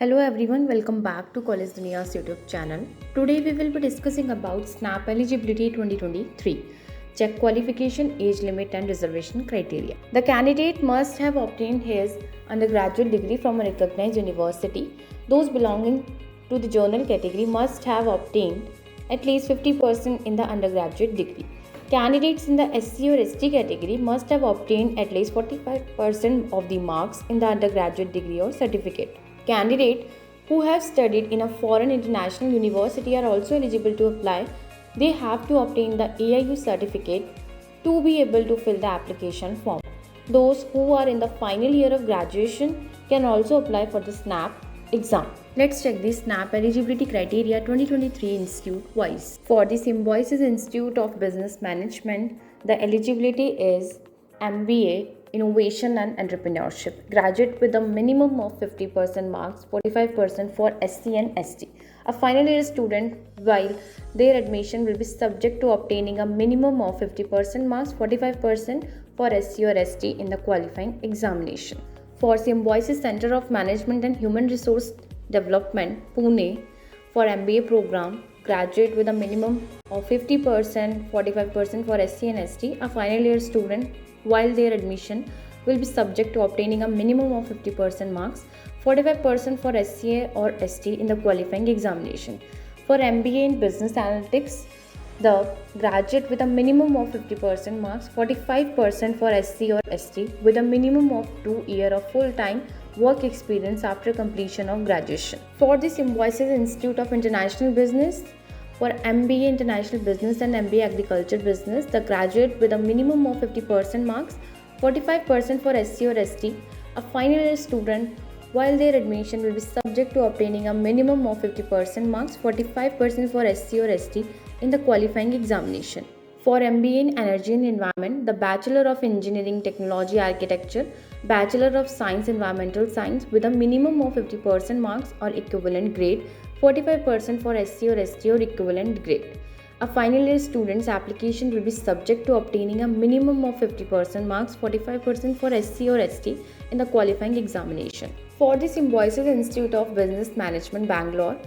Hello everyone, welcome back to College Dunia's YouTube channel. Today we will be discussing about SNAP Eligibility 2023. Check qualification, age limit and reservation criteria. The candidate must have obtained his undergraduate degree from a recognized university. Those belonging to the journal category must have obtained at least 50% in the undergraduate degree. Candidates in the SC or ST category must have obtained at least 45% of the marks in the undergraduate degree or certificate. Candidates who have studied in a foreign international university are also eligible to apply. They have to obtain the AIU certificate to be able to fill the application form. Those who are in the final year of graduation can also apply for the SNAP exam. Let's check the SNAP eligibility criteria 2023 institute wise. For the Symbiosis Institute of Business Management, the eligibility is MBA Innovation and Entrepreneurship, graduate with a minimum of 50% marks, 45% for SC and ST. A final year student, while their admission will be subject to obtaining a minimum of 50% marks, 45% for SC or ST in the qualifying examination. For Symbiosis Center of Management and Human Resource Development, Pune, for MBA program, graduate with a minimum of 50%, 45% for SC and ST. A final year student, while their admission will be subject to obtaining a minimum of 50% marks, 45% for SCA or ST in the qualifying examination. For MBA in Business Analytics, the graduate with a minimum of 50% marks, 45% for SC or ST with a minimum of 2 years of full-time work experience after completion of graduation. For the Symbiosis Institute of International Business, for MBA International Business and MBA Agriculture Business, the graduate with a minimum of 50% marks, 45% for SC or ST, a final year student, while their admission will be subject to obtaining a minimum of 50% marks, 45% for SC or ST in the qualifying examination. For MBA in Energy and Environment, the Bachelor of Engineering Technology Architecture, Bachelor of Science Environmental Science with a minimum of 50% marks or equivalent grade, 45% for SC or ST or equivalent grade. A final year student's application will be subject to obtaining a minimum of 50% marks, 45% for SC or ST in the qualifying examination. For the Symbiosis Institute of Business Management, Bangalore,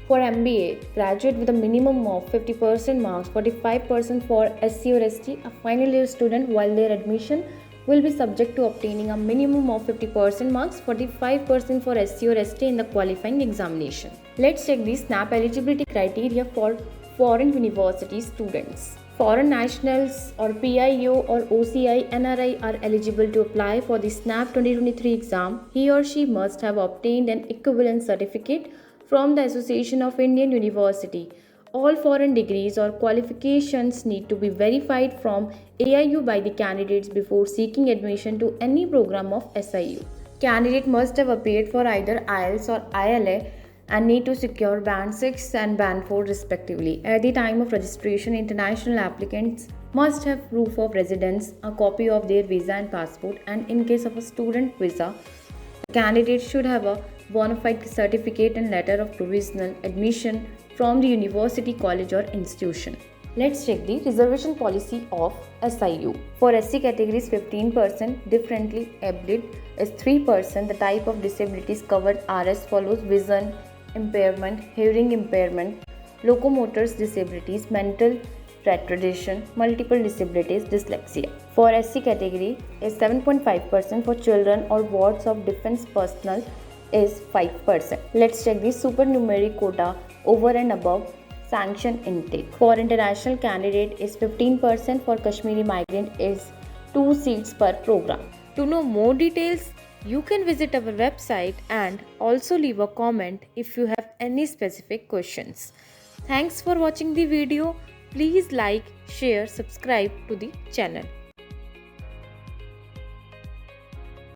for MBA, graduate with a minimum of 50% marks, 45% for SC or ST, a final year student, while their admission will be subject to obtaining a minimum of 50% marks, 45% for SC or ST in the qualifying examination. Let's check the SNAP eligibility criteria for foreign university students. Foreign nationals or PIO or OCI NRI are eligible to apply for the SNAP 2023 exam. He or she must have obtained an equivalent certificate from the Association of Indian University. All foreign degrees or qualifications need to be verified from AIU by the candidates before seeking admission to any program of SIU. Candidate must have appeared for either IELTS or ILA and need to secure Band 6 and Band 4 respectively. At the time of registration, international applicants must have proof of residence, a copy of their visa and passport, and in case of a student visa, the candidate should have a bona fide certificate and letter of provisional admission from the university, college or institution. Let's check the reservation policy of SIU. For SC categories, 15%, differently abled is 3%. The type of disabilities covered are as follows: vision impairment, hearing impairment, locomotor disabilities, mental retardation, multiple disabilities, dyslexia. For SC category is 7.5%. For children or wards of defense personnel is 5%. Let's check the supernumerary quota over and above sanction intake. For international candidate is 15%. For Kashmiri migrant is 2 seats per program. To know more details, you can visit our website and also leave a comment if you have any specific questions. Thanks for watching the video. Please like, share, subscribe to the channel.